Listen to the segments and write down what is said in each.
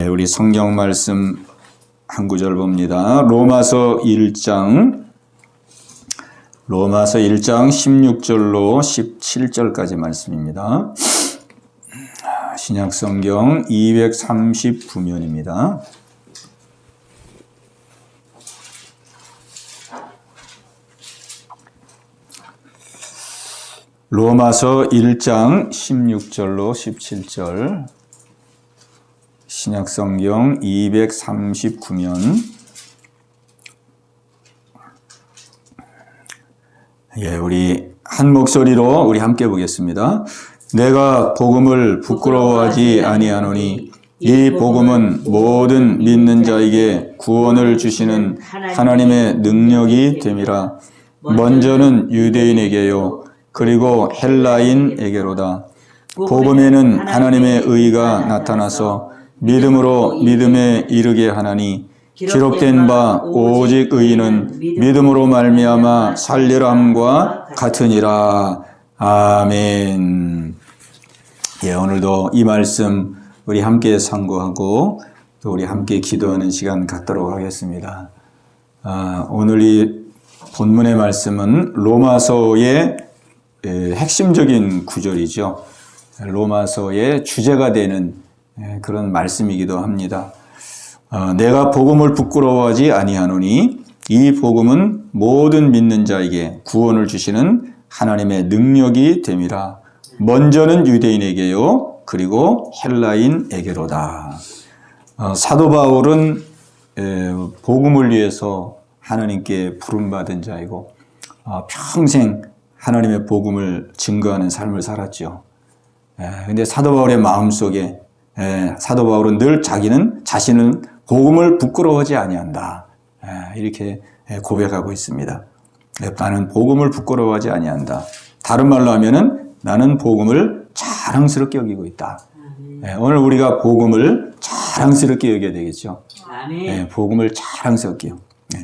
우리 성경 말씀 한 구절 봅니다. 로마서 1장 16절로 17절까지 말씀입니다. 신약성경 239면입니다. 로마서 1장 16절로 17절 신약성경 239면 우리 한 목소리로 우리 함께 보겠습니다. 내가 복음을 부끄러워하지 아니하노니 이 복음은 모든 믿는 자에게 구원을 주시는 하나님의 능력이 됨이라. 먼저는 유대인에게요 그리고 헬라인에게로다. 복음에는 하나님의 의가 나타나서 믿음으로 믿음에 이르게 하나니 기록된 바 오직 의인은 믿음으로 말미암아 살리람과 같으니라. 아멘. 오늘도 이 말씀 우리 함께 상고하고 또 우리 함께 기도하는 시간 갖도록 하겠습니다. 오늘 이 본문의 말씀은 로마서의 핵심적인 구절이죠. 로마서의 주제가 되는 그런 말씀이기도 합니다. 내가 복음을 부끄러워하지 아니하노니 이 복음은 모든 믿는 자에게 구원을 주시는 하나님의 능력이 됨이라. 먼저는 유대인에게요 그리고 헬라인에게로다. 사도 바울은 복음을 위해서 하나님께 부름받은 자이고 평생 하나님의 복음을 증거하는 삶을 살았죠. 근데 사도 바울의 마음속에 사도 바울은 늘 자신은 복음을 부끄러워하지 아니한다. 이렇게 고백하고 있습니다. 나는 복음을 부끄러워하지 아니한다. 다른 말로 하면은 나는 복음을 자랑스럽게 여기고 있다. 오늘 우리가 복음을 자랑스럽게 여겨야 되겠죠. 복음을 자랑스럽게요.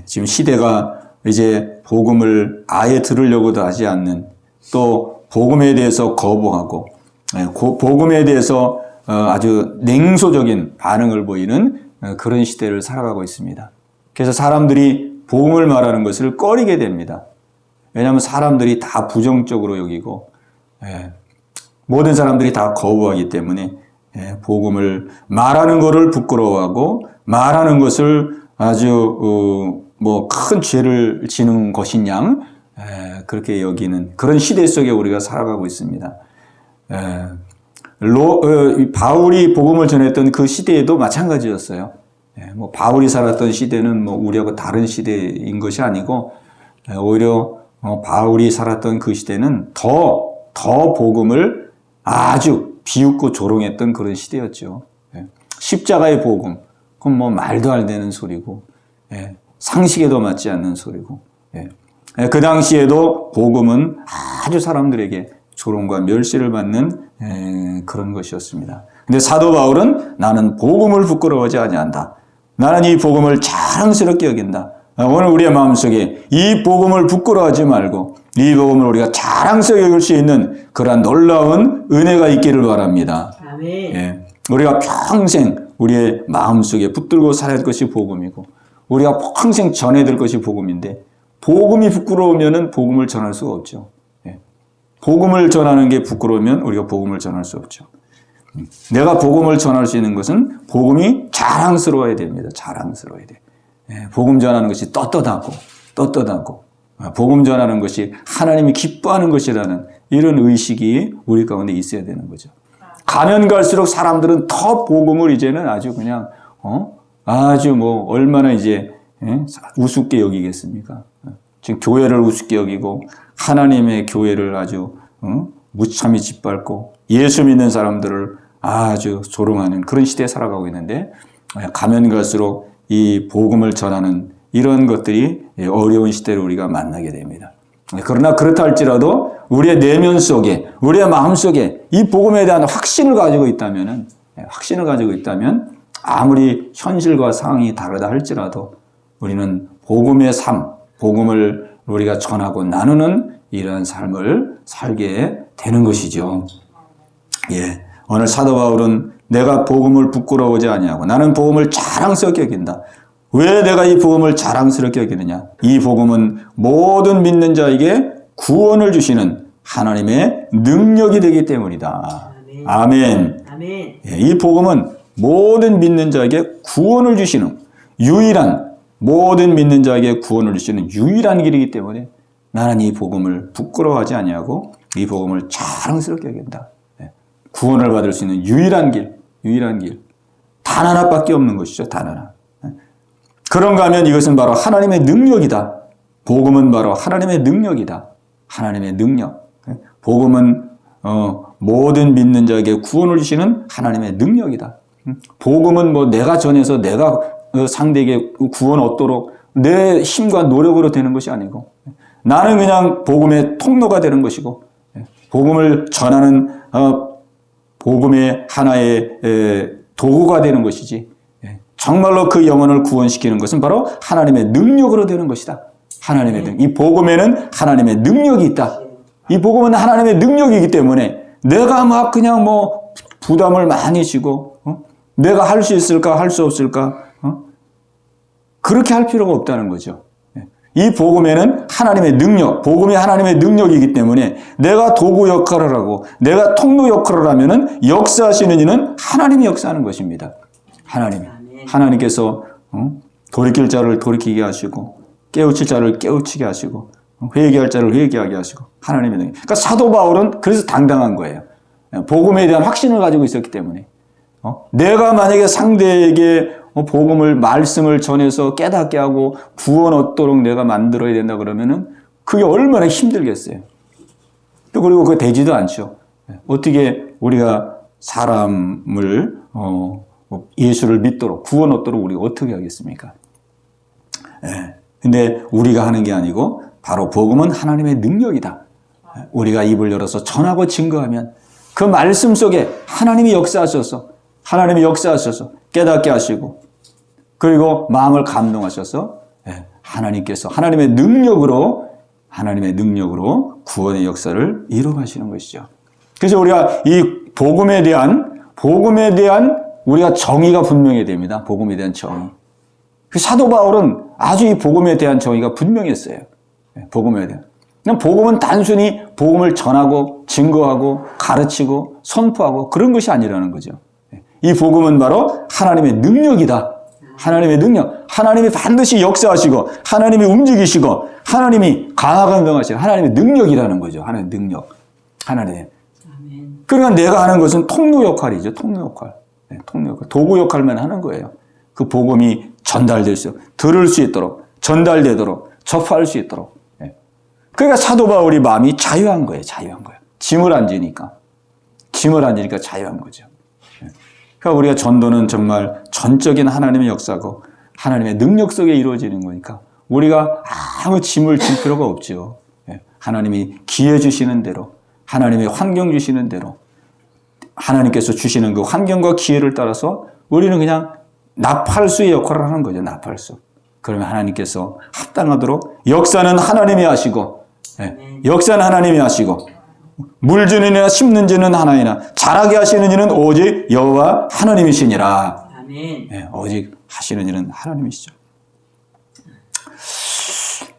지금 시대가 이제 복음을 아예 들으려고도 하지 않는, 또 복음에 대해서 거부하고 복음에 대해서 아주 냉소적인 반응을 보이는 그런 시대를 살아가고 있습니다. 그래서 사람들이 복음을 말하는 것을 꺼리게 됩니다. 왜냐하면 사람들이 다 부정적으로 여기고 모든 사람들이 다 거부하기 때문에 복음을 말하는 것을 부끄러워하고 말하는 것을 아주 큰 죄를 지는 것인 양 그렇게 여기는 그런 시대 속에 우리가 살아가고 있습니다. 바울이 복음을 전했던 그 시대에도 마찬가지였어요. 바울이 살았던 시대는 우리하고 다른 시대인 것이 아니고 오히려 바울이 살았던 그 시대는 더 복음을 아주 비웃고 조롱했던 그런 시대였죠. 십자가의 복음, 그건 말도 안 되는 소리고 상식에도 맞지 않는 소리고 그 당시에도 복음은 아주 사람들에게 조롱과 멸시를 받는 그런 것이었습니다. 근데 사도 바울은 나는 복음을 부끄러워하지 아니한다. 나는 이 복음을 자랑스럽게 여긴다. 오늘 우리의 마음속에 이 복음을 부끄러워하지 말고 이 복음을 우리가 자랑스럽게 여길 수 있는 그러한 놀라운 은혜가 있기를 바랍니다. 아멘. 우리가 평생 우리의 마음속에 붙들고 살아야 할 것이 복음이고 우리가 평생 전해야 될 것이 복음인데 복음이 부끄러우면 복음을 전할 수가 없죠. 복음을 전하는 게 부끄러우면 우리가 복음을 전할 수 없죠. 내가 복음을 전할 수 있는 것은 복음이 자랑스러워야 됩니다. 자랑스러워야 돼. 복음 전하는 것이 떳떳하고 복음 전하는 것이 하나님이 기뻐하는 것이라는 이런 의식이 우리 가운데 있어야 되는 거죠. 가면 갈수록 사람들은 더 복음을 이제는 아주 그냥 아주 얼마나 이제 우습게 여기겠습니까? 지금 교회를 우습게 여기고 하나님의 교회를 아주 무참히 짓밟고 예수 믿는 사람들을 아주 조롱하는 그런 시대에 살아가고 있는데 가면 갈수록 이 복음을 전하는 이런 것들이 어려운 시대를 우리가 만나게 됩니다. 그러나 그렇다 할지라도 우리의 내면 속에 우리의 마음 속에 이 복음에 대한 확신을 가지고 있다면 아무리 현실과 상황이 다르다 할지라도 우리는 복음의 삶, 복음을 우리가 전하고 나누는 이러한 삶을 살게 되는 것이죠. 오늘 사도 바울은 내가 복음을 부끄러워하지 아니하고 나는 복음을 자랑스럽게 여긴다. 왜 내가 이 복음을 자랑스럽게 여기느냐? 이 복음은 모든 믿는 자에게 구원을 주시는 하나님의 능력이 되기 때문이다. 아멘. 아멘. 이 복음은 모든 믿는 자에게 구원을 주시는 유일한, 모든 믿는 자에게 구원을 주시는 유일한 길이기 때문에 나는 이 복음을 부끄러워하지 아니하고 이 복음을 자랑스럽게 여긴다. 구원을 받을 수 있는 유일한 길, 유일한 길. 단 하나밖에 없는 것이죠. 단 하나. 그런가 하면 이것은 바로 하나님의 능력이다. 복음은 바로 하나님의 능력이다. 하나님의 능력. 복음은 모든 믿는 자에게 구원을 주시는 하나님의 능력이다. 복음은 뭐 내가 전해서 내가 상대에게 구원 얻도록 내 힘과 노력으로 되는 것이 아니고 나는 그냥 복음의 통로가 되는 것이고 복음을 전하는 복음의 하나의 도구가 되는 것이지 정말로 그 영혼을 구원시키는 것은 바로 하나님의 능력으로 되는 것이다. 하나님의 능력. 이 복음에는 하나님의 능력이 있다. 이 복음은 하나님의 능력이기 때문에 내가 막 그냥 뭐 부담을 많이 지고 내가 할 수 있을까 할 수 없을까 그렇게 할 필요가 없다는 거죠. 이 복음에는 하나님의 능력, 복음이 하나님의 능력이기 때문에 내가 도구 역할을 하고 내가 통로 역할을 하면은 역사하시는 이는 하나님이 역사하는 것입니다. 하나님께서 돌이킬 자를 돌이키게 하시고 깨우칠 자를 깨우치게 하시고 회개할 자를 회개하게 하시고 하나님의 능력. 그러니까 사도 바울은 그래서 당당한 거예요. 복음에 대한 확신을 가지고 있었기 때문에 내가 만약에 상대에게 복음을 말씀을 전해서 깨닫게 하고 구원 얻도록 내가 만들어야 된다 그러면은 그게 얼마나 힘들겠어요. 또 그리고 그거 되지도 않죠. 어떻게 우리가 사람을 예수를 믿도록 구원 얻도록 우리가 어떻게 하겠습니까? 근데 우리가 하는 게 아니고 바로 복음은 하나님의 능력이다. 우리가 입을 열어서 전하고 증거하면 그 말씀 속에 하나님이 역사하셔서 깨닫게 하시고 그리고 마음을 감동하셔서 하나님께서 하나님의 능력으로 구원의 역사를 이루어가시는 것이죠. 그래서 우리가 이 복음에 대한 우리가 정의가 분명해야 됩니다. 복음에 대한 정의. 사도 바울은 아주 이 복음에 대한 정의가 분명했어요. 복음에 대한. 그냥 복음은 단순히 복음을 전하고 증거하고 가르치고 선포하고 그런 것이 아니라는 거죠. 이 복음은 바로 하나님의 능력이다. 하나님의 능력. 하나님이 반드시 역사하시고 하나님이 움직이시고 하나님이 강화감동하시는 하나님의 능력이라는 거죠. 하나님의 능력. 하나님. 그러니까 내가 하는 것은 통로 역할이죠. 통로 역할. 도구 역할만 하는 거예요. 그 복음이 전달될 수, 들을 수 있도록, 전달되도록, 접할 수 있도록. 그러니까 사도 바울이 마음이 자유한 거예요. 짐을 안 지니까 자유한 거죠. 그러니까 우리가 전도는 정말 전적인 하나님의 역사고 하나님의 능력 속에 이루어지는 거니까 우리가 아무 짐을 질 필요가 없죠. 하나님이 기회 주시는 대로, 하나님의 환경 주시는 대로 하나님께서 주시는 그 환경과 기회를 따라서 우리는 그냥 납할수의 역할을 하는 거죠. 납할수. 그러면 하나님께서 합당하도록 역사는 하나님이 하시고 물 주는 이나 심는 지는 하나이나 자라게 하시는 이는 오직 여호와 하나님이시니라. 아멘. 오직 하시는 이는 하나님이시죠.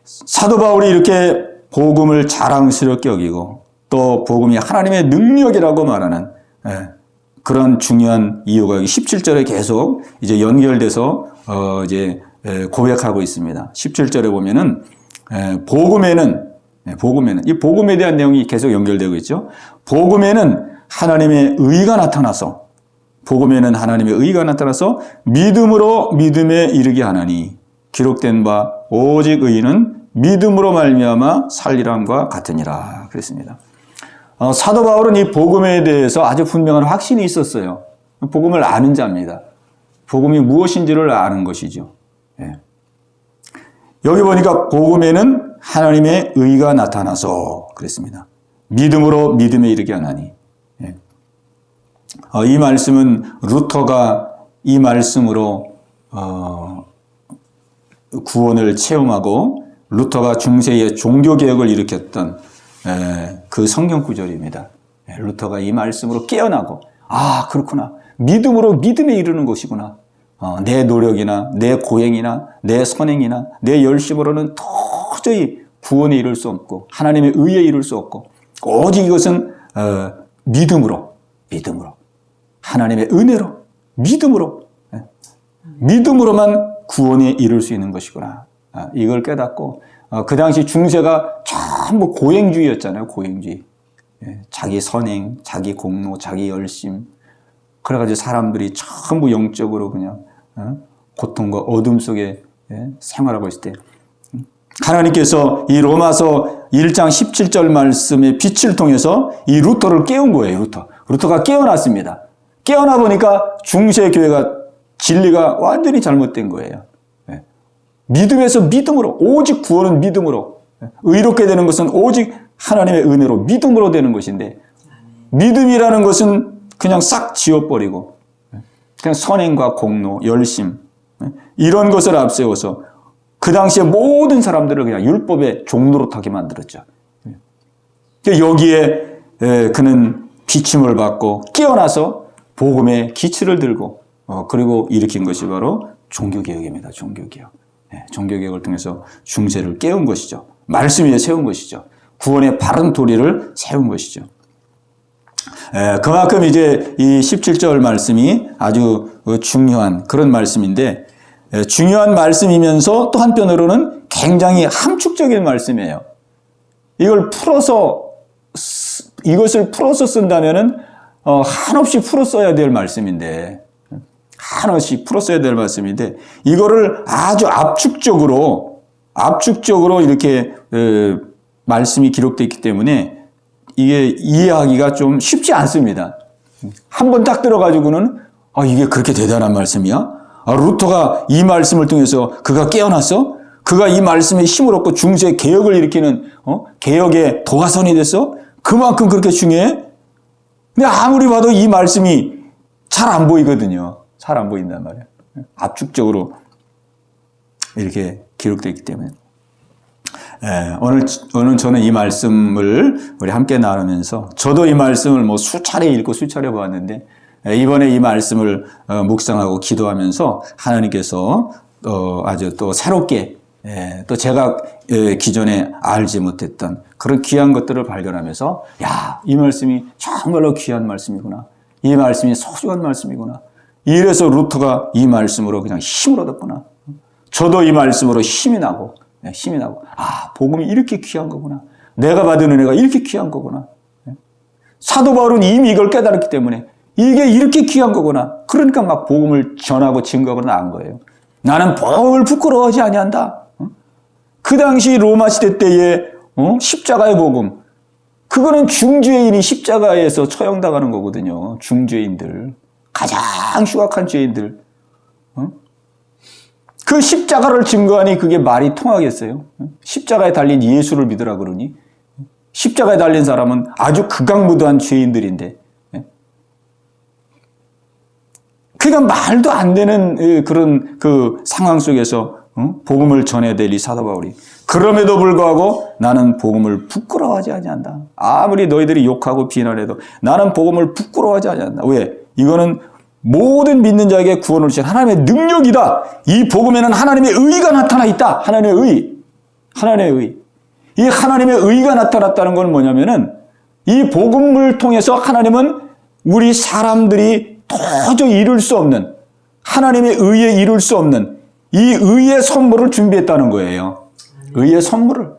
사도 바울이 이렇게 복음을 자랑스럽게 여기고 또 복음이 하나님의 능력이라고 말하는 그런 중요한 이유가 17절에 계속 이제 연결돼서 이제 고백하고 있습니다. 17절에 보면은 복음에는 이 복음에 대한 내용이 계속 연결되고 있죠. 복음에는 하나님의 의가 나타나서 믿음으로 믿음에 이르게 하나니 기록된 바 오직 의인은 믿음으로 말미암아 살리람과 같으니라 그랬습니다. 사도 바울은 이 복음에 대해서 아주 분명한 확신이 있었어요. 복음을 아는 자입니다. 복음이 무엇인지를 아는 것이죠. 여기 보니까 복음에는 하나님의 의가 나타나서 그랬습니다. 믿음으로 믿음에 이르게 하나니. 이 말씀은 루터가 이 말씀으로 구원을 체험하고 루터가 중세의 종교개혁을 일으켰던 그 성경 구절입니다. 루터가 이 말씀으로 깨어나고 그렇구나. 믿음으로 믿음에 이르는 것이구나. 내 노력이나 내 고행이나 내 선행이나 내 열심으로는 도저히 구원에 이를 수 없고 하나님의 의에 이를 수 없고 오직 이것은 믿음으로 하나님의 은혜로 믿음으로만 구원에 이를 수 있는 것이구나. 이걸 깨닫고 그 당시 중세가 전부 고행주의였잖아요. 고행주의. 자기 선행, 자기 공로, 자기 열심. 그래가지고 사람들이 전부 영적으로 그냥 고통과 어둠 속에 생활하고 있을 때 하나님께서 이 로마서 1장 17절 말씀의 빛을 통해서 이 루터를 깨운 거예요. 루터가 깨어났습니다. 깨어나 보니까 중세 교회가 진리가 완전히 잘못된 거예요. 믿음에서 믿음으로, 오직 구원은 믿음으로, 의롭게 되는 것은 오직 하나님의 은혜로 믿음으로 되는 것인데 믿음이라는 것은 그냥 싹 지워버리고 그냥 선행과 공로, 열심 이런 것을 앞세워서 그 당시에 모든 사람들을 그냥 율법의 종로로 타게 만들었죠. 여기에 그는 비침을 받고 깨어나서 복음의 기치를 들고 그리고 일으킨 것이 바로 종교개혁입니다. 종교개혁. 종교개혁을 통해서 중세를 깨운 것이죠. 말씀 위에 세운 것이죠. 구원의 바른 도리를 세운 것이죠. 그만큼 이제 이 17절 말씀이 아주 중요한 그런 말씀인데 중요한 말씀이면서 또 한편으로는 굉장히 함축적인 말씀이에요. 이것을 풀어서 쓴다면은 한없이 풀어 써야 될 말씀인데 한없이 풀어 써야 될 말씀인데 이거를 아주 압축적으로 이렇게 말씀이 기록되어 있기 때문에 이게 이해하기가 좀 쉽지 않습니다. 한 번 딱 들어가지고는 이게 그렇게 대단한 말씀이야? 루터가 이 말씀을 통해서 그가 깨어났어? 그가 이 말씀에 힘을 얻고 중세 개혁을 일으키는 개혁의 도화선이 됐어? 그만큼 그렇게 중요해? 근데 아무리 봐도 이 말씀이 잘 안 보이거든요. 잘 안 보인단 말이에요. 압축적으로 이렇게 기록되어 있기 때문에. 오늘 저는 이 말씀을 우리 함께 나누면서 저도 이 말씀을 뭐 수차례 읽고 수차례 보았는데 이번에 이 말씀을 묵상하고 기도하면서 하나님께서 아주 또 새롭게 또 제가 기존에 알지 못했던 그런 귀한 것들을 발견하면서 이 말씀이 정말로 귀한 말씀이구나. 이 말씀이 소중한 말씀이구나. 이래서 루터가 이 말씀으로 그냥 힘을 얻었구나. 저도 이 말씀으로 힘이 나고 복음이 이렇게 귀한 거구나. 내가 받은 은혜가 이렇게 귀한 거구나. 사도 바울은 이미 이걸 깨달았기 때문에 이게 이렇게 귀한 거구나. 그러니까 막 복음을 전하고 증거하고 나간 거예요. 나는 복음을 부끄러워하지 아니한다. 그 당시 로마 시대 때의 십자가의 복음, 그거는 중죄인이 십자가에서 처형당하는 거거든요. 중죄인들, 가장 흉악한 죄인들. 그 십자가를 증거하니 그게 말이 통하겠어요? 십자가에 달린 예수를 믿으라 그러니? 십자가에 달린 사람은 아주 극악무도한 죄인들인데. 그러니까 말도 안 되는 그런 그 상황 속에서 복음을 전해야 될 이 사도 바울이 그럼에도 불구하고 나는 복음을 부끄러워하지 아니한다. 아무리 너희들이 욕하고 비난해도 나는 복음을 부끄러워하지 아니한다. 왜? 이거는 모든 믿는 자에게 구원을 주신 하나님의 능력이다. 이 복음에는 하나님의 의가 나타나 있다. 하나님의 의. 이 하나님의 의가 나타났다는 건 뭐냐면은 이 복음을 통해서 하나님은 우리 사람들이 도저히 이룰 수 없는 하나님의 의에 이룰 수 없는 이 의의 선물을 준비했다는 거예요. 의의 선물을.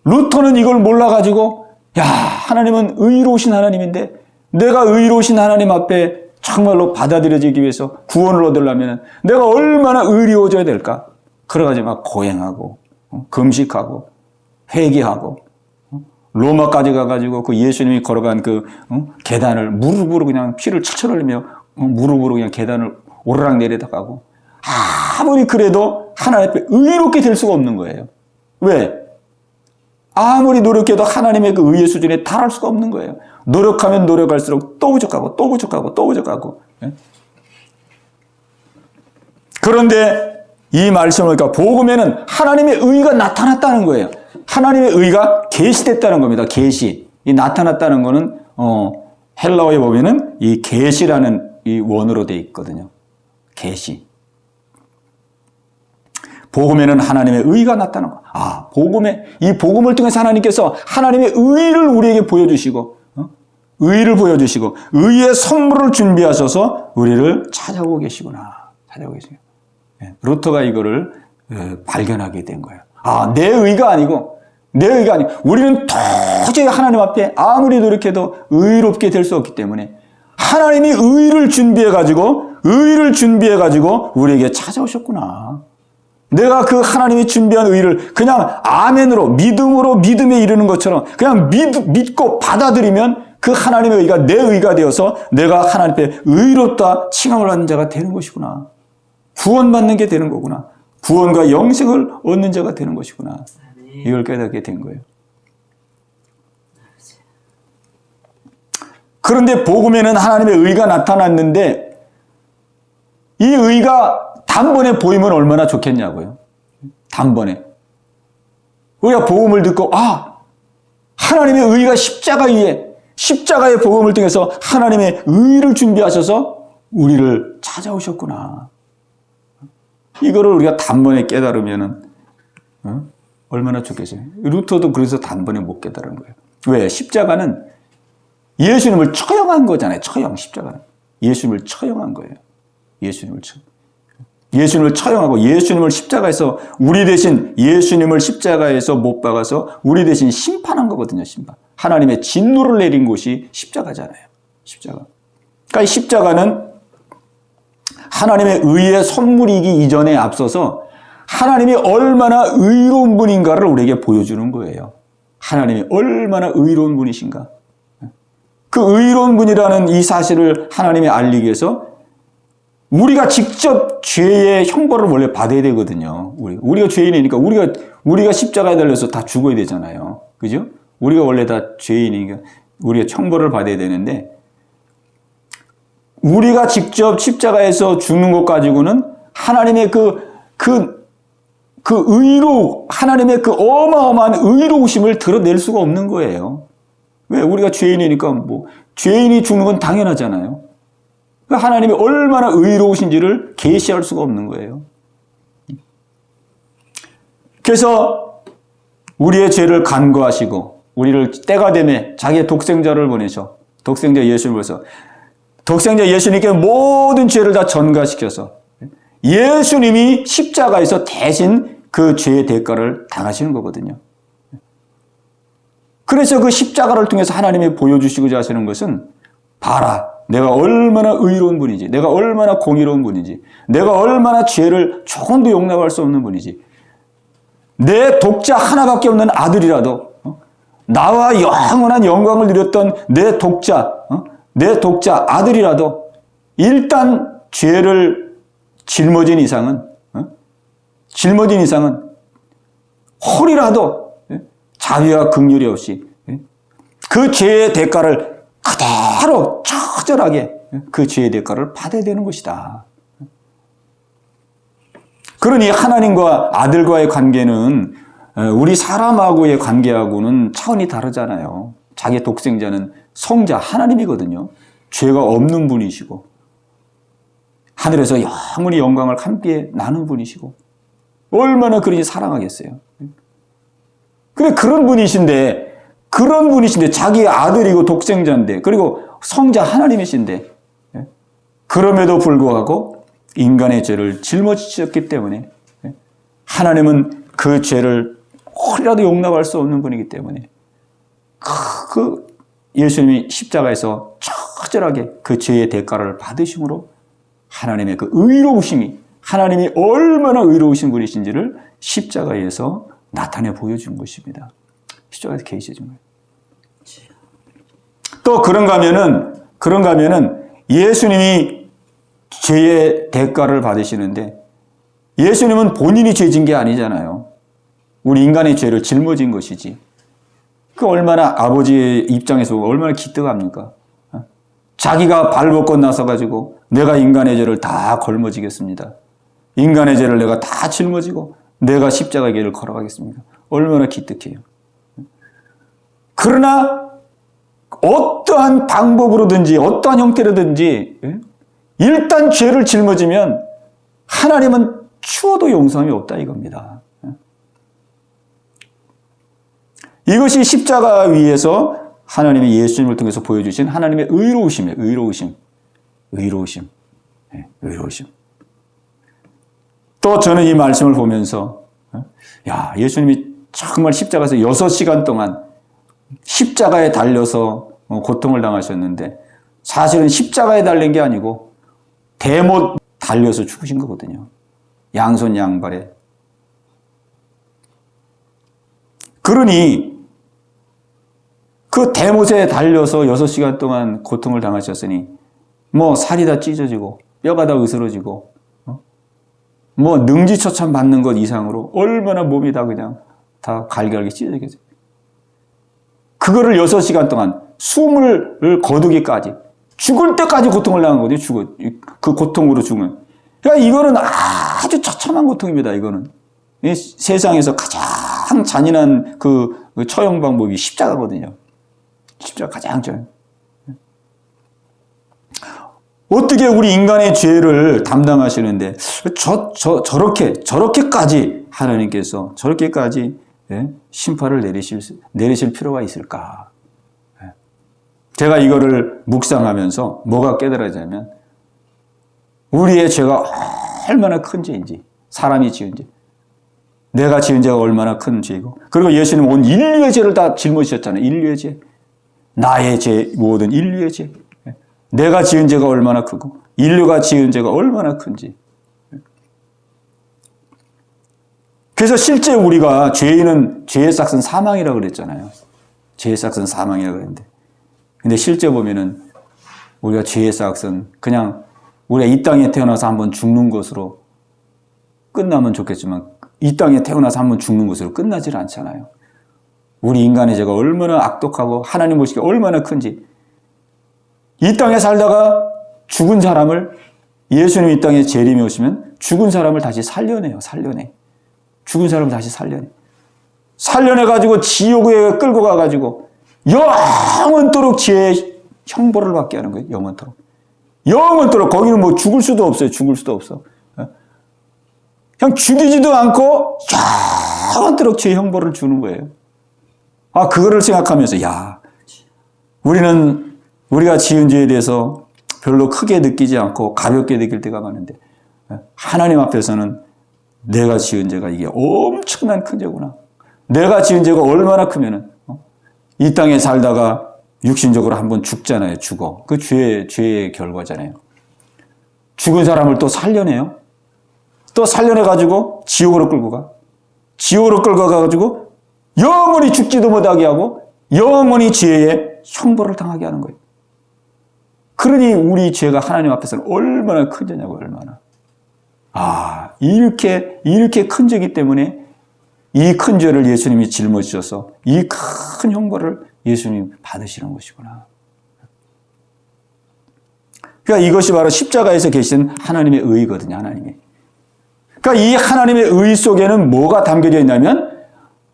루터는 이걸 몰라가지고 하나님은 의로우신 하나님인데 내가 의로우신 하나님 앞에 정말로 받아들여지기 위해서 구원을 얻으려면 내가 얼마나 의로워져야 될까? 그래가지고 막 고행하고 금식하고 회개하고 로마까지 가가지고 그 예수님이 걸어간 그 계단을 무릎으로 그냥 피를 철철 흘리며 무릎으로 그냥 계단을 오르락 내리다가고 아무리 그래도 하나님 앞에 의롭게 될 수가 없는 거예요. 왜? 아무리 노력해도 하나님의 그 의의 수준에 달할 수가 없는 거예요. 노력하면 노력할수록 또 부족하고 또 부족하고 또 부족하고. 그런데 이 말씀을 보니까 복음에는 하나님의 의가 나타났다는 거예요. 하나님의 의가 계시됐다는 겁니다. 계시. 이 나타났다는 거는 헬라어에 보면은 이 계시라는 이 원어로 되어 있거든요. 계시. 복음에는 하나님의 의가 나타나는 거. 이 복음을 통해서 하나님께서 하나님의 의를 우리에게 보여주시고, 의를 보여주시고, 의의 선물을 준비하셔서 우리를 찾아오고 계시구나. 찾아오고 계시구나. 루터가 이거를 발견하게 된 거예요. 내 의가 아니고, 우리는 도저히 하나님 앞에 아무리 노력해도 의롭게 될 수 없기 때문에 하나님이 의를 준비해가지고 우리에게 찾아오셨구나. 내가 그 하나님이 준비한 의를 그냥 아멘으로, 믿음에 이르는 것처럼 그냥 믿고 받아들이면 그 하나님의 의가 내 의가 되어서 내가 하나님 앞에 의롭다 칭함을 받는 자가 되는 것이구나. 구원받는 게 되는 거구나. 구원과 영생을 얻는 자가 되는 것이구나. 이걸 깨닫게 된 거예요. 그런데 복음에는 하나님의 의가 나타났는데 이 의가 단번에 보이면 얼마나 좋겠냐고요. 단번에. 우리가 복음을 듣고 하나님의 의가 십자가의 복음을 통해서 하나님의 의를 준비하셔서 우리를 찾아오셨구나. 이거를 우리가 단번에 깨달으면은 얼마나 좋겠어요. 루터도 그래서 단번에 못 깨달은 거예요. 왜? 십자가는 예수님을 처형한 거잖아요. 십자가는. 예수님을 처형한 거예요. 예수님을 처형하고 예수님을 십자가에서 예수님을 십자가에서 못 박아서 우리 대신 심판한 거거든요. 심판. 하나님의 진노를 내린 곳이 십자가잖아요. 십자가. 그러니까 이 십자가는 하나님의 의의 선물이기 이전에 앞서서 하나님이 얼마나 의로운 분인가를 우리에게 보여주는 거예요. 하나님이 얼마나 의로운 분이신가. 그 의로운 분이라는 이 사실을 하나님이 알리기 위해서 우리가 직접 죄의 형벌을 원래 받아야 되거든요. 우리가 죄인이니까 우리가 십자가에 달려서 다 죽어야 되잖아요. 그죠? 우리가 원래 다 죄인이니까 우리가 형벌을 받아야 되는데 우리가 직접 십자가에서 죽는 것 가지고는 하나님의 하나님의 그 어마어마한 의로우심을 드러낼 수가 없는 거예요. 왜? 우리가 죄인이니까 죄인이 죽는 건 당연하잖아요. 하나님이 얼마나 의로우신지를 계시할 수가 없는 거예요. 그래서 우리의 죄를 간구하시고 우리를 때가 되매 자기의 독생자를 보내셔. 독생자 예수를 보내서 독생자 예수님께 모든 죄를 다 전가시켜서 예수님이 십자가에서 대신 그 죄의 대가를 당하시는 거거든요. 그래서 그 십자가를 통해서 하나님이 보여주시고자 하시는 것은 봐라. 내가 얼마나 의로운 분이지. 내가 얼마나 공의로운 분이지. 내가 얼마나 죄를 조금도 용납할 수 없는 분이지. 내 독자 하나밖에 없는 아들이라도 나와 영원한 영광을 누렸던 내 독자 아들이라도 일단 죄를 짊어진 이상은 홀이라도 자비와 긍휼이 없이 그 죄의 대가를 그대로 처절하게 그 죄의 대가를 받아야 되는 것이다. 그러니 하나님과 아들과의 관계는 우리 사람하고의 관계하고는 차원이 다르잖아요. 자기 독생자는 성자 하나님이거든요. 죄가 없는 분이시고 하늘에서 영원히 영광을 함께 나눈 분이시고 얼마나 그러니 사랑하겠어요. 그래 그런 분이신데 자기의 아들이고 독생자인데 그리고 성자 하나님이신데 그럼에도 불구하고 인간의 죄를 짊어지셨기 때문에 하나님은 그 죄를 홀이라도 용납할 수 없는 분이기 때문에 그 예수님이 십자가에서 처절하게 그 죄의 대가를 받으심으로 하나님의 그 의로우심이 하나님이 얼마나 의로우신 분이신지를 십자가에서 나타내 보여준 것입니다. 십자가에서 계시해 준 거예요. 또 그런가 하면은 예수님이 죄의 대가를 받으시는데 예수님은 본인이 죄진 게 아니잖아요. 우리 인간의 죄를 짊어진 것이지. 그 얼마나 아버지의 입장에서 얼마나 기특합니까? 자기가 발벗고 나서가지고 내가 인간의 죄를 다 걸머지겠습니다. 인간의 죄를 내가 다 짊어지고 내가 십자가의 길을 걸어가겠습니다. 얼마나 기특해요. 그러나 어떠한 방법으로든지 어떠한 형태로든지 일단 죄를 짊어지면 하나님은 추워도 용서함이 없다 이겁니다. 이것이 십자가 위에서 하나님의 예수님을 통해서 보여주신 하나님의 의로우심이에요. 의로우심. 또 저는 이 말씀을 보면서 예수님이 정말 십자가에서 6시간 동안 십자가에 달려서 고통을 당하셨는데 사실은 십자가에 달린 게 아니고 대못 달려서 죽으신 거거든요. 양손 양발에. 그러니 그 대못에 달려서 6시간 동안 고통을 당하셨으니 뭐 살이 다 찢어지고 뼈가 다 으스러지고 뭐 능지처참 받는 것 이상으로 얼마나 몸이 다 그냥 다 갈갈게 찢어지겠어요. 그거를 6시간 동안 숨을 거두기까지 죽을 때까지 고통을 당한 거죠. 그 고통으로 죽으면. 그러니까 이거는 아주 처참한 고통입니다. 이거는 세상에서 가장 잔인한 그 처형 방법이 십자가거든요. 십자가 가장 어떻게 우리 인간의 죄를 담당하시는데 저렇게까지 하나님께서 저렇게까지 심판을 내리실 필요가 있을까? 제가 이거를 묵상하면서 뭐가 깨달아지냐면 우리의 죄가 얼마나 큰 죄인지, 사람이 지은 죄, 내가 지은 죄가 얼마나 큰 죄이고, 그리고 예수님 온 인류의 죄를 다 짊어지셨잖아요. 인류의 죄, 나의 죄, 모든 인류의 죄, 내가 지은 죄가 얼마나 크고 인류가 지은 죄가 얼마나 큰지. 그래서 실제 우리가 죄의 싹은 사망이라고 그랬잖아요. 죄의 싹은 사망이라고 그랬는데, 근데 실제 보면은 우리가 죄의 싹은 그냥 우리가 이 땅에 태어나서 한번 죽는 것으로 끝나면 좋겠지만 이 땅에 태어나서 한번 죽는 것으로 끝나질 않잖아요. 우리 인간의 죄가 얼마나 악독하고 하나님 보시기에 얼마나 큰지. 이 땅에 살다가 죽은 사람을 예수님 이 땅에 재림이 오시면 죽은 사람을 다시 살려내요. 죽은 사람을 다시 살려내가지고 지옥에 끌고 가가지고 영원토록 죄의 형벌을 받게 하는 거예요. 영원토록. 거기는 뭐 죽을 수도 없어요. 그냥 죽이지도 않고 영원토록 죄의 형벌을 주는 거예요. 그거를 생각하면서 우리가 지은 죄에 대해서 별로 크게 느끼지 않고 가볍게 느낄 때가 많은데 하나님 앞에서는 내가 지은 죄가 이게 엄청난 큰 죄구나. 내가 지은 죄가 얼마나 크면은 이 땅에 살다가 육신적으로 한번 죽잖아요. 죽어. 그 죄의 결과잖아요. 죽은 사람을 또 살려내요. 또 살려내가지고 지옥으로 끌고 가. 지옥으로 끌고 가가지고 영원히 죽지도 못하게 하고 영원히 죄의 형벌을 당하게 하는 거예요. 그러니 우리 죄가 하나님 앞에서는 얼마나 큰 죄냐고, 얼마나. 이렇게 큰 죄이기 때문에 이 큰 죄를 예수님이 짊어지셔서 이 큰 형벌을 예수님 받으시는 것이구나. 그러니까 이것이 바로 십자가에서 계신 하나님의 의거든요, 그러니까 이 하나님의 의 속에는 뭐가 담겨져 있냐면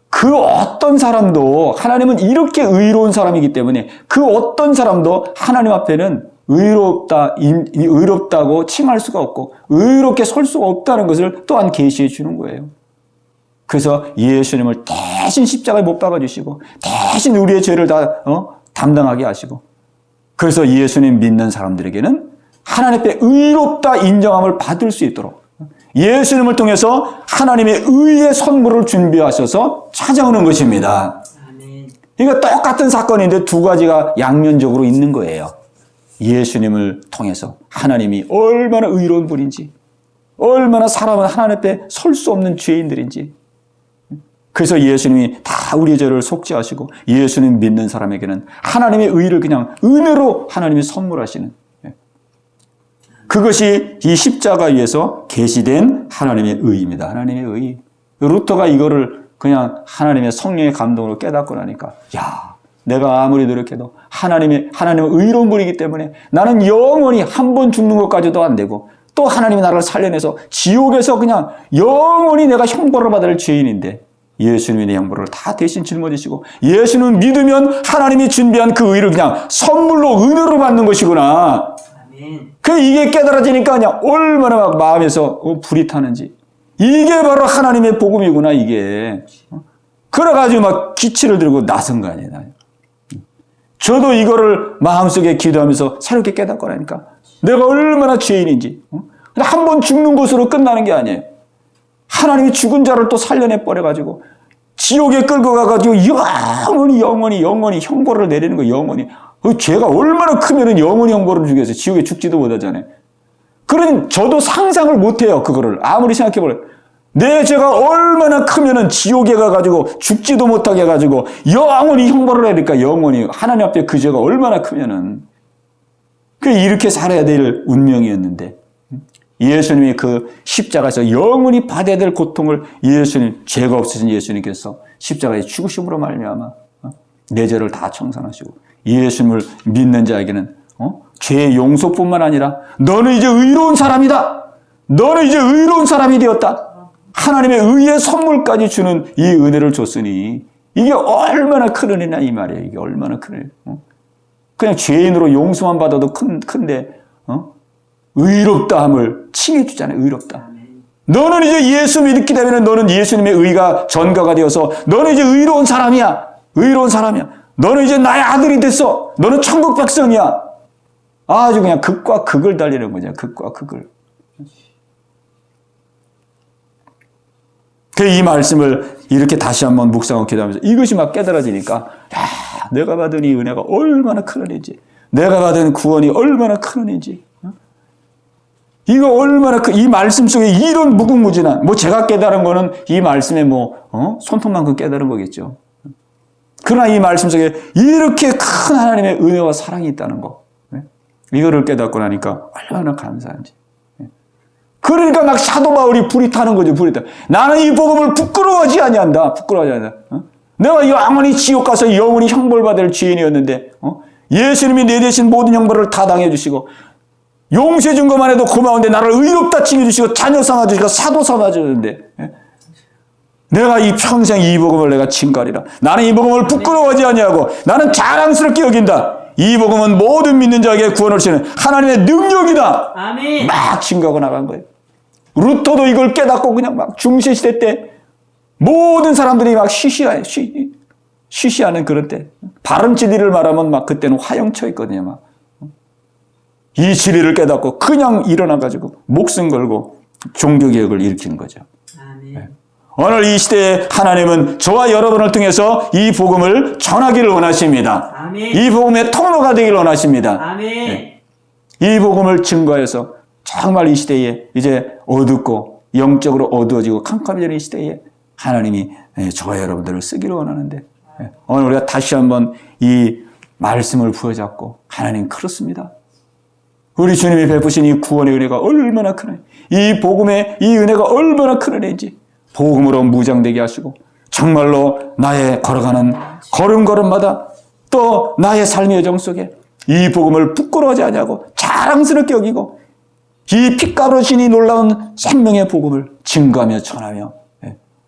그 어떤 사람도 하나님은 이렇게 의로운 사람이기 때문에 그 어떤 사람도 하나님 앞에는 의롭다고 칭할 수가 없고 의롭게 설 수가 없다는 것을 또한 계시해 주는 거예요. 그래서 예수님을 대신 십자가에 못 박아주시고 대신 우리의 죄를 다 담당하게 하시고, 그래서 예수님 믿는 사람들에게는 하나님 앞에 의롭다 인정함을 받을 수 있도록 예수님을 통해서 하나님의 의의 선물을 준비하셔서 찾아오는 것입니다. 그러니까 똑같은 사건인데 두 가지가 양면적으로 있는 거예요. 예수님을 통해서 하나님이 얼마나 의로운 분인지, 얼마나 사람은 하나님 앞에 설 수 없는 죄인들인지, 그래서 예수님이 다 우리의 죄를 속죄하시고 예수님 믿는 사람에게는 하나님의 의를 그냥 은혜로 하나님이 선물하시는, 그것이 이 십자가 위에서 계시된 하나님의 의입니다. 하나님의 의. 루터가 이거를 그냥 하나님의 성령의 감동으로 깨닫고 나니까 내가 아무리 노력해도 하나님은 의로운 분이기 때문에 나는 영원히 한 번 죽는 것까지도 안 되고 또 하나님이 나를 살려내서 지옥에서 그냥 영원히 내가 형벌을 받을 죄인인데 예수님이 내 형벌을 다 대신 짊어지시고 예수는 믿으면 하나님이 준비한 그 의를 그냥 선물로 은혜로 받는 것이구나. 이게 깨달아지니까 그냥 얼마나 막 마음에서 불이 타는지. 이게 바로 하나님의 복음이구나, 이게. 그래가지고 막 기치를 들고 나선 거 아니에요. 저도 이거를 마음속에 기도하면서 새롭게 깨닫고나니까 내가 얼마나 죄인인지. 한 번 죽는 것으로 끝나는 게 아니에요. 하나님이 죽은 자를 또 살려내 버려가지고 지옥에 끌고 가가지고 영원히 형벌을 내리는 거예요. 영원히. 죄가 얼마나 크면은 영원히 형벌을 주겠어요. 지옥에 죽지도 못하잖아요. 그러니 저도 상상을 못해요. 그거를 아무리 생각해보래요. 내 죄가 얼마나 크면은 지옥에 가가지고 죽지도 못하게 해가지고 영원히 형벌을 내릴까. 영원히 하나님 앞에 그 죄가 얼마나 크면은. 이렇게 살아야 될 운명이었는데 예수님이 그 십자가에서 영원히 받아야 될 고통을 죄가 없으신 예수님께서 십자가에 죽으심으로 말미암아 내 죄를 다 청산하시고 예수님을 믿는 자에게는 죄의 용서뿐만 아니라 너는 이제 의로운 사람이다. 너는 이제 의로운 사람이 되었다. 하나님의 의의 선물까지 주는 이 은혜를 줬으니 이게 얼마나 큰 은혜냐 이 말이에요. 이게 얼마나 큰 은혜. 그냥 죄인으로 용서만 받아도 큰데 의롭다함을 칭해 주잖아요. 의롭다. 너는 이제 예수 믿기 되면 너는 예수님의 의가 전가가 되어서 너는 이제 의로운 사람이야. 의로운 사람이야. 너는 이제 나의 아들이 됐어. 너는 천국 백성이야. 아주 그냥 극과 극을 달리는 거죠. 극과 극을. 이 말씀을 이렇게 다시 한번 묵상하고 기도하면서 이것이 막 깨달아지니까 내가 받은 이 은혜가 얼마나 큰 은혜인지, 내가 받은 구원이 얼마나 큰 은혜인지, 이거 얼마나 이 말씀 속에 이런 무궁무진한, 제가 깨달은 거는 이 말씀에 손톱만큼 깨달은 거겠죠. 그러나 이 말씀 속에 이렇게 큰 하나님의 은혜와 사랑이 있다는 거, 이거를 깨닫고 나니까 얼마나 감사한지. 그러니까 막 사도 바울이 불이 타는 거죠. 불이 타. 나는 이 복음을 부끄러워하지 아니한다. 부끄러워하지 않는다. 내가 영원히 지옥 가서 영원히 형벌받을 죄인이었는데 예수님이 내 대신 모든 형벌을 다 당해주시고 용서해 준 것만 해도 고마운데 나를 의롭다 칭해주시고 자녀 삼아주시고 사도 삼아주는데 내가 이 평생 이 복음을 내가 증거하리라. 나는 이 복음을 부끄러워하지 아니하고 나는 자랑스럽게 여긴다. 이 복음은 모든 믿는 자에게 구원을 주는 하나님의 능력이다. 아멘. 막 증거하고 나간 거예요. 루터도 이걸 깨닫고 그냥 막 중세시대 때 모든 사람들이 막 쉬쉬하는 그런 때 바른 진리를 말하면 막 그때는 화형쳐 있거든요. 막 이 진리를 깨닫고 그냥 일어나가지고 목숨 걸고 종교개혁을 일으키는 거죠. 아멘. 오늘 이 시대에 하나님은 저와 여러분을 통해서 이 복음을 전하기를 원하십니다. 아멘. 이 복음의 통로가 되기를 원하십니다. 아멘. 이 복음을 증거해서 정말 이 시대에 이제 어둡고 영적으로 어두워지고 캄캄해지는 이 시대에 하나님이 저와 여러분들을 쓰기를 원하는데 오늘 우리가 다시 한번 이 말씀을 부여잡고 하나님 그렇습니다. 우리 주님이 베푸신 이 구원의 은혜가 얼마나 크네. 이 복음의 이 은혜가 얼마나 큰 은혜인지 복음으로 무장되게 하시고 정말로 나의 걸어가는 걸음걸음마다 또 나의 삶의 여정 속에 이 복음을 부끄러워하지 않냐고 자랑스럽게 여기고 이 피값으로 신이 놀라운 생명의 복음을 증거하며 전하며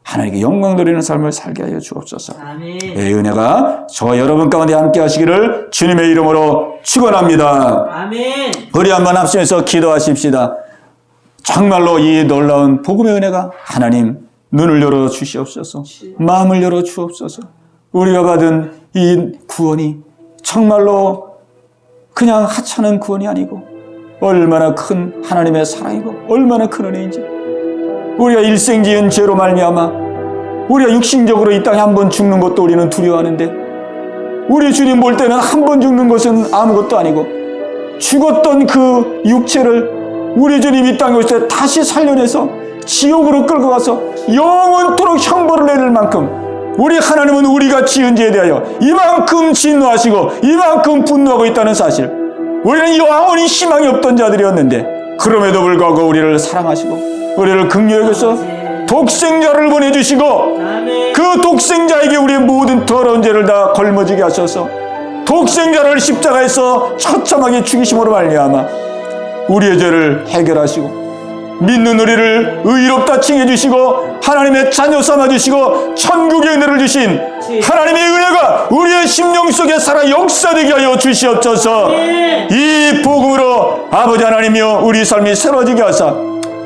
하나님께 영광 돌리는 삶을 살게 하여 주옵소서. 아멘. 이 은혜가 저와 여러분 가운데 함께 하시기를 주님의 이름으로 축원합니다. 아멘. 우리 한번 합심해서 기도하십시다. 정말로 이 놀라운 복음의 은혜가 하나님 눈을 열어 주시옵소서. 마음을 열어 주옵소서. 우리가 받은 이 구원이 정말로 그냥 하찮은 구원이 아니고 얼마나 큰 하나님의 사랑이고 얼마나 큰 은혜인지 우리가 일생 지은 죄로 말미암아 우리가 육신적으로 이 땅에 한 번 죽는 것도 우리는 두려워하는데 우리 주님 볼 때는 한 번 죽는 것은 아무것도 아니고 죽었던 그 육체를 우리 주님 이 땅에 오실 때 다시 살려내서 지옥으로 끌고 가서 영원토록 형벌을 내릴 만큼 우리 하나님은 우리가 지은 죄에 대하여 이만큼 진노하시고 이만큼 분노하고 있다는 사실 우리는 영원히 희망이 없던 자들이었는데 그럼에도 불구하고 우리를 사랑하시고 우리를 긍휼히 여겨서 독생자를 보내주시고 그 독생자에게 우리의 모든 더러운 죄를 다 걸머지게 하셔서 독생자를 십자가에서 처참하게 죽이심으로 말미암아 우리의 죄를 해결하시고 믿는 우리를 의롭다 칭해 주시고 하나님의 자녀 삼아 주시고 천국의 은혜를 주신 하나님의 은혜가 우리의 심령 속에 살아 역사되게 하여 주시옵소서. 이 복음으로 아버지 하나님이여 우리 삶이 새로워지게 하사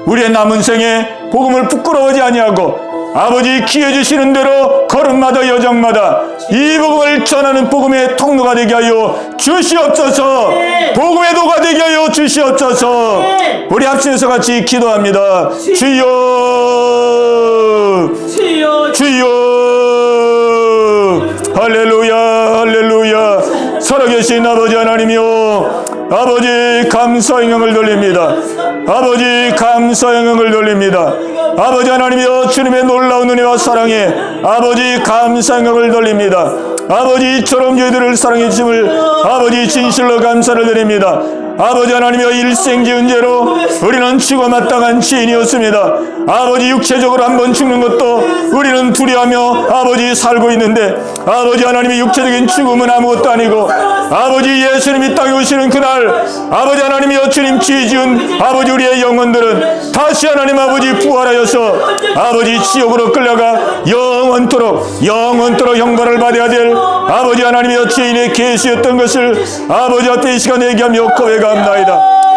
우리의 남은 생에 복음을 부끄러워하지 아니하고 아버지 기회 주시는 대로 걸음마다 여정마다 이 복음을 전하는 복음의 통로가 되게 하여 주시옵소서. 복음의 도가 되게 하여 주시옵소서. 우리 합심해서 같이 기도합니다. 주여 주여 할렐루야 할렐루야. 살아계신 아버지 하나님이여 아버지 감사 영광을 돌립니다. 아버지 감사 영광을 돌립니다. 아버지 하나님이여 주님의 놀라운 은혜와 사랑에 아버지 감사 영광을 돌립니다. 아버지 이처럼 저희들을 사랑해 주심을 아버지 진실로 감사를 드립니다. 아버지 하나님이여 일생 지은 죄로 우리는 죽어 마땅한 죄인이었습니다. 아버지 육체적으로 한번 죽는 것도 우리는 두려워하며 아버지 살고 있는데 아버지 하나님의 육체적인 죽음은 아무것도 아니고 아버지 예수님이 땅에 오시는 그날 아버지 하나님이여 주님 죄 지은 아버지 우리의 영혼들은 다시 하나님 아버지 부활하여서 아버지 지옥으로 끌려가 영원토록 형벌을 받아야 될 아버지 하나님이여 죄인의 계시였던 것을 아버지 앞에 이 시간에 얘기하며 고백합니다.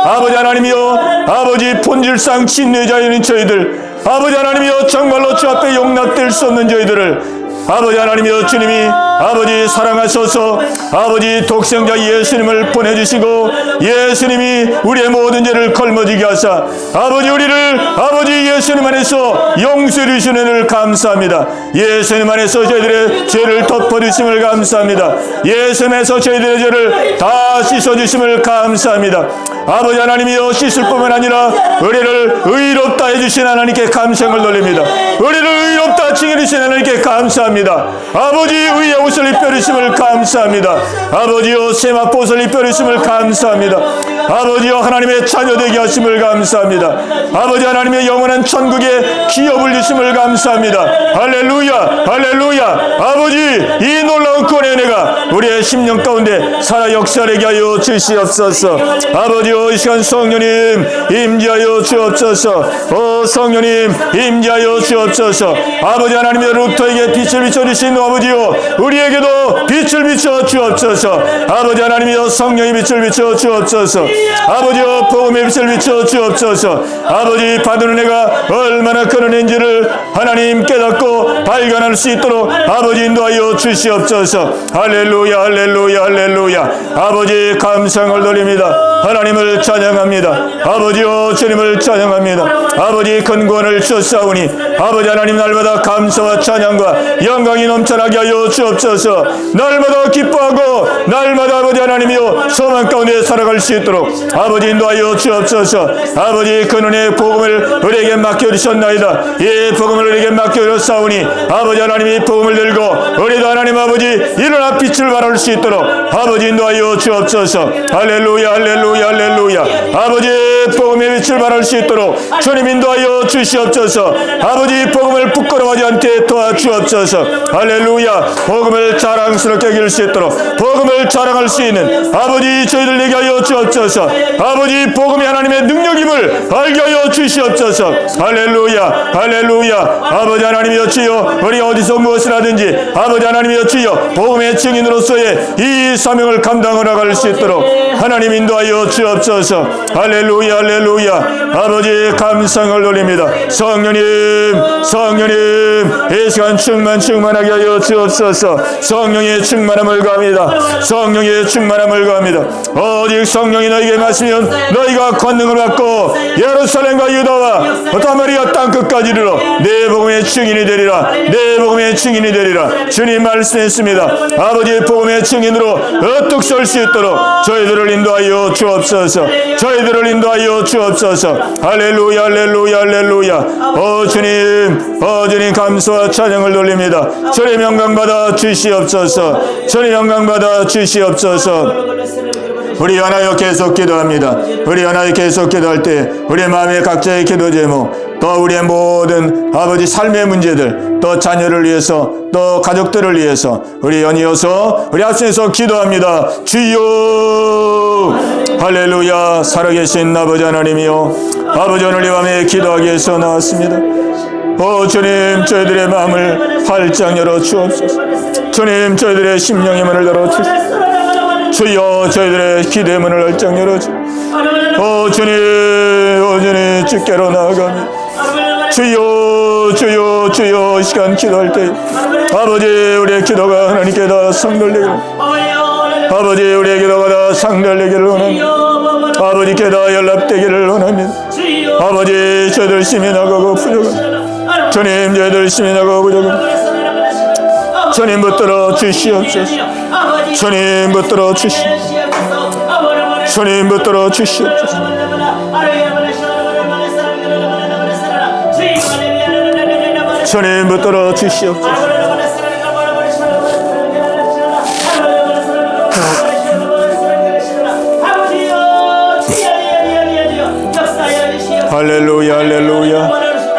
아버지 하나님이여 아버지 본질상 진뇌자인 저희들 아버지 하나님이여 정말로 주 앞에 용납될 수 없는 저희들을 아버지 하나님이여 주님이 아버지 사랑하셔서 아버지 독생자 예수님을 보내주시고 예수님이 우리의 모든 죄를 걸머지게 하사 아버지 우리를 아버지 예수님 안에서 용서해 주시는 은혜를 감사합니다. 예수님 안에서 저희들의 죄를 덮어주심을 감사합니다. 예수님 안에서 저희들의 죄를 다 씻어주심을 감사합니다. 아버지 하나님이여 씻을 뿐만 아니라 우리를 의롭다 해주신 하나님께 감사를 돌립니다. 우리를 의롭다 칭해주신 하나님께 감사합니다. 아버지 의의 옷을 입혀주심을 감사합니다. 아버지여 세마포옷을 입혀주심을 감사합니다. 아버지여 하나님의 자녀 되게 하심을 감사합니다. 아버지 하나님의 영원한 천국에 기업을 주심을 감사합니다. 할렐루야 할렐루야. 아버지 이 놀라운 구원의 은혜가 우리의 심령 가운데 살아 역사하게 하여 주시옵소서. 아버지여 이 시간 성령님 임재하여 주옵소서. 성령님 임재하여 주옵소서. 아버지 하나님의 루터에게 빛을 비춰주신 아버지여 우리에게도 빛을 비춰 주옵소서. 아버지 하나님이여 성령의 빛을 비춰 주옵소서. 아버지여 복음의 빛을 비춰 주옵소서. 아버지 받은 은혜가 얼마나 큰 은혜인지를 하나님 깨닫고 발견할 수 있도록 아버지 인도하여 주시옵소서. 할렐루야 할렐루야 할렐루야. 아버지 감상을 돌립니다. 하나님을 찬양합니다. 아버지여 주님을 찬양합니다. 아버지 큰 구원을 주셨사오니 아버지 하나님 날마다 감사와 찬양과 영광이 넘쳐나게 하여 주옵소서. 날마다 기뻐하고 날마다 아버지 하나님이여 소망 가운데 살아갈 수 있도록 아버지 인도하여 주옵소서. 아버지 그 은혜의 복음을 우리에게 맡겨주셨나이다. 이 복음을 우리에게 맡겨주셨사오니 아버지 하나님이 복음을 들고 우리도 하나님 아버지 일어나 빛을 발할 수 있도록 아버지 인도하여 주옵소서. 할렐루야 할렐루야 할렐루야. 아버지 복음의 빛을 발할 수 있도록 주님 인도하여 주시옵소서. 아버지 복음을 부끄러워하지 않게 도와주옵소서. 할렐루야. 복음을 자랑스럽게 여길 수 있도록 복음을 자랑할 수 있는 아버지 저희들에게 하여 주옵소서. 아버지 복음이 하나님의 능력임을 알게 하여 주시옵소서. 할렐루야 할렐루야. 아버지 하나님이여 주여 우리 어디서 무엇을 하든지 아버지 하나님이여 주여 복음의 증인으로서의 이 사명을 감당해 나갈 수 있도록 하나님 인도하여 주옵소서. 할렐루야 할렐루야. 아버지 감상을 돌립니다. 성령님 이 시간 충만하게 하여 주옵소서. 성령의 충만함을 구합니다. 성령의 충만함을 구합니다. 오직 성령이 너에게 마시면 너희가 권능을 받고 예루살렘과 유다와 사마리아 땅끝까지 이르러 내 복음의 증인이 되리라. 내 복음의 증인이 되리라. 주님 말씀했습니다. 아버지의 복음의 증인으로 어떻게 설 수 있도록 저희들을 인도하여 주옵소서. 저희들을 인도하여 주옵소서. 할렐루야 할렐루야 할렐루야. 주님 감사와 찬양을 돌립니다. 주님 영광 받아 주시옵소서. 주님 영광 받아 주시옵소서. 우리 하나여 계속 기도합니다. 우리 하나여 계속 기도할 때 우리 마음의 각자의 기도 제목, 또 우리의 모든 아버지 삶의 문제들, 또 자녀를 위해서, 또 가족들을 위해서 우리 연이어서 우리 합심해서 기도합니다. 주여 할렐루야. 살아계신 아버지 하나님이여, 아버지 오늘 이 밤에 기도하기 위해서 나왔습니다. 오 주님, 저희들의 마음을 활짝 열어 주옵소서. 주님, 저희들의 심령의 문을 열어 주옵소서. 주여, 저희들의 기도의 문을 활짝 열어 주옵소서. 오 주님, 주께로 나아갑니다. 주여, 주여, 주여. 이 시간 기도할 때 아버지, 우리의 기도가 하나님께 다 상달되기를, 아버지, 우리의 기도가 다 상달되기를 원합니다. 아버지께 다 연락되기를 원합니다. 아버지, 저희들 심히 나가고 부족합니다. 주님, 저희들 심히 나가고 부족합니다. 주님 붙들어 주시옵소서. 주님 붙들어 주시옵소서. 주님 붙들어 주시옵소서. 주님 붙들어 주시옵소서. 할렐루야, 할렐루야.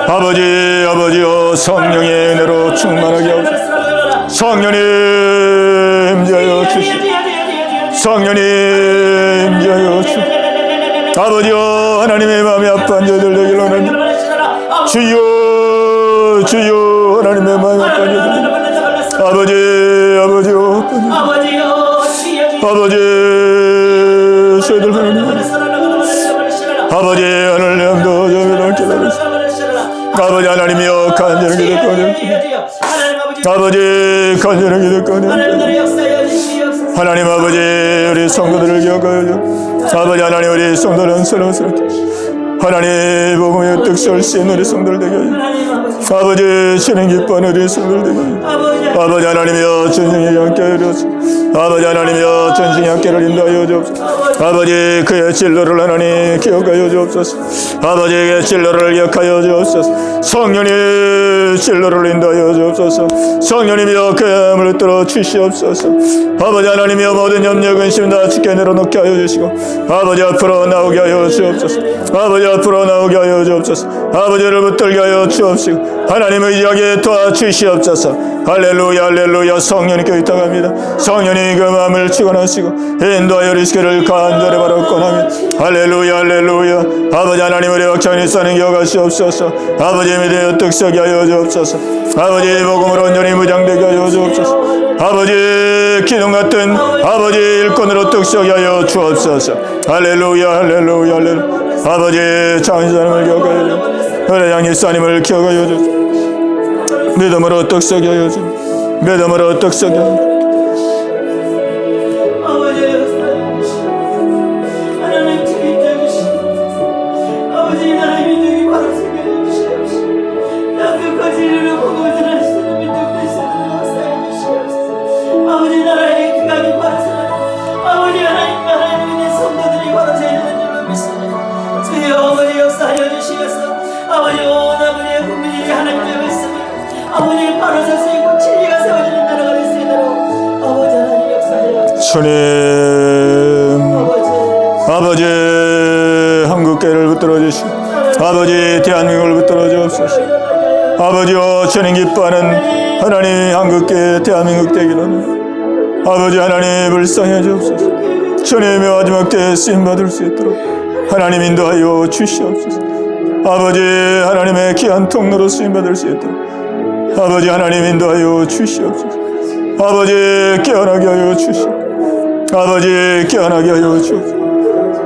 아버지, 아버지여, 성령의 은혜로 충만하게 하옵소서. 성령님 임재하여 주시옵소서. 성령님 임재하여 주시옵소서. 아버지여, 하나님의 마음이 아픈 자들 되길 원합니다. 주여, 주여, 하나님의 마음이 아픈 자들, 아버지, 아버지여, 아버지, 저희들 하나님, 아버지, 오늘 영도 저희를 기다리시옵소서. 아버지 하나님이여, 간절히 기도하옵소서. 아버지, 간절히 기도하옵소서. 하나님 아버지, 우리 성도들을 기억하여 주옵소서. 아버지 하나님, 우리 성도는 새로스럽게 하나님 복음의 뜻을 쓰는 우리 성도들 되게 하여 아버지, 주님 기뻐하는 우리 성도들 되게 하여 아버지 하나님이여, 전쟁에 함께 하여 주옵소서. 아버지 하나님이여, 전쟁에 함께를 인도하여 주옵소서. 아버지, 그의 진로를 하나님 기억하여 주옵소서. 아버지의 진로를 기억하여 주옵소서. 성령의 진로를 인도하여 주옵소서. 성령님이여, 그의 물을 들어 주시옵소서. 아버지 하나님이여, 모든 염려 근심 다 주께 내려놓게 하여 주시고 아버지 앞으로 나오게 하여 주옵소서. 아버지 앞으로 나오게 하여 주옵소서. 아버지를 붙들게 하여 주옵시고 하나님을 의지하게 도와주시옵소서. 할렐루야, 할렐루야. 성령님께 의탁합니다. 성령님 그 마음을 축원하시고 인도하여 주시기를 간절히 바라옵고나며 할렐루야, 할렐루야. 아버지 하나님, 우리 박찬희 사는 기억하시옵소서. 아버지 믿어 떡서게 하여 주옵소서. 아버지 복음으로 온전히 무장되게 하여 주옵소서. 아버지 기둥 같은 아버지 일꾼으로 떡서게 하여 주옵소서. 할렐루야, 할렐루야, 할렐루야. 아버지 장사님을 기억하여 주옵소서. 우리 장사님을 기억하여 주옵소서. 믿음으로 떡서게 하여 주옵소서. 믿음으로 떡서게 하여 주옵소서. 주님, 아버지 한국교회를 붙들어 주시고 아버지 대한민국을 붙들어 주옵소서. 아버지여, 주님 기뻐하는 하나님 한국교회 대한민국 되기를 아버지 하나님 불쌍해 주옵소서. 주님의 마지막 때에 쓰임받을 수 있도록 하나님 인도하여 주시옵소서. 아버지 하나님의 귀한 통로로 쓰임받을 수 있도록 아버지 하나님 인도하여 주시옵소서. 아버지 깨어나게 하여 주시옵소서. 아버지 깨어나게 하여 주옵소서.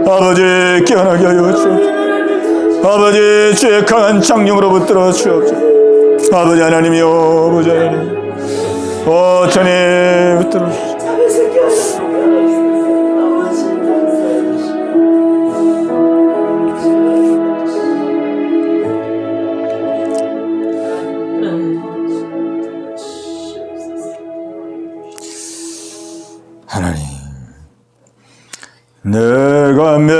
아버지 깨어나게 하여 주옵소서. 아버지 주의 강한 장령으로 붙들어 주옵소서. 아버지 하나님이여, 아버지 하나님, 오 주님 붙들어 주옵소서. 하나님, 내가 매일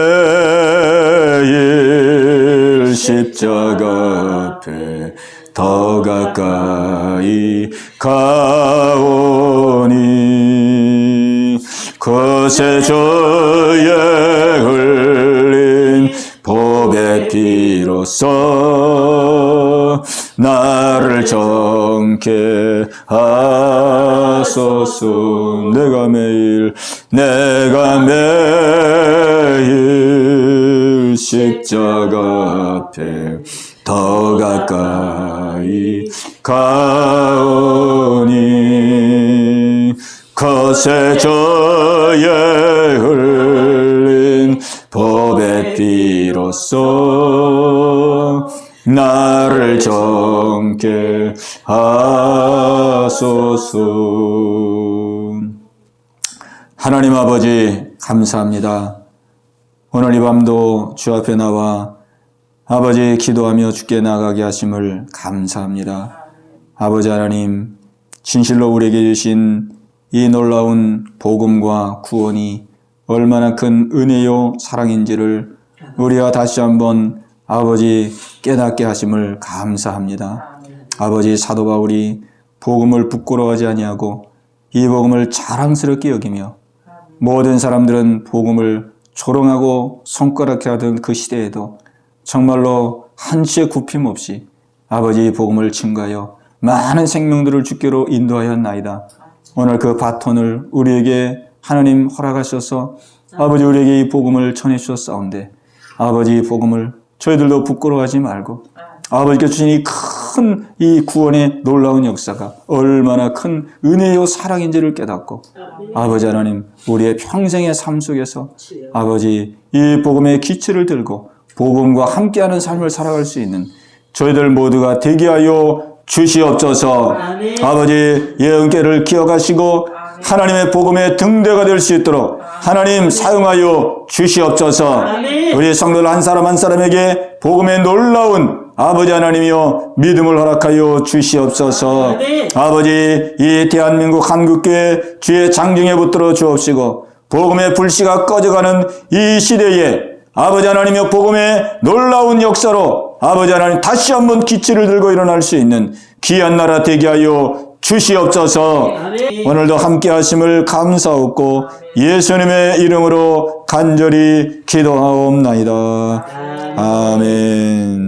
십자가 앞에 더 가까이 가오니 그 거세 주에 흘린 보배 피로써 나를 정케 하소서. 내가 매일 십자가 앞에 더 가까이 가오니 거세 저에 흘린 보배 피로써 나를 정케 하소서. 하나님 아버지 감사합니다. 오늘 이 밤도 주 앞에 나와 아버지 기도하며 주께 나가게 하심을 감사합니다. 아버지 하나님, 진실로 우리에게 주신 이 놀라운 복음과 구원이 얼마나 큰 은혜요 사랑인지를 우리가 다시 한번 아버지 깨닫게 하심을 감사합니다. 아버지 사도 바울이 복음을 부끄러워하지 아니하고 이 복음을 자랑스럽게 여기며 모든 사람들은 복음을 조롱하고 손가락해 하던 그 시대에도 정말로 한치의 굽힘 없이 아버지 복음을 증거하여 많은 생명들을 주께로 인도하였나이다. 오늘 그 바톤을 우리에게 하나님 허락하셔서 아버지 우리에게 이 복음을 전해주셨사온데 아버지 이 복음을 저희들도 부끄러워하지 말고 아버지께 주신 이 큰 이 구원의 놀라운 역사가 얼마나 큰 은혜요 사랑인지를 깨닫고 아버지 하나님 우리의 평생의 삶 속에서 아버지 이 복음의 기초를 들고 복음과 함께하는 삶을 살아갈 수 있는 저희들 모두가 되게 하여 주시옵소서. 아버지 예언께를 기억하시고 하나님의 복음의 등대가 될 수 있도록 하나님 사용하여 주시옵소서. 우리 성도들 한 사람 한 사람에게 복음의 놀라운 아버지 하나님이여 믿음을 허락하여 주시옵소서. 아버지 이 대한민국 한국교회 주의 장중에 붙들어 주옵시고 복음의 불씨가 꺼져가는 이 시대에 아버지 하나님의 복음의 놀라운 역사로 아버지 하나님 다시 한번 기치를 들고 일어날 수 있는 귀한 나라 되게 하여 주시옵소서. 오늘도 함께 하심을 감사하고 예수님의 이름으로 간절히 기도하옵나이다. 아멘.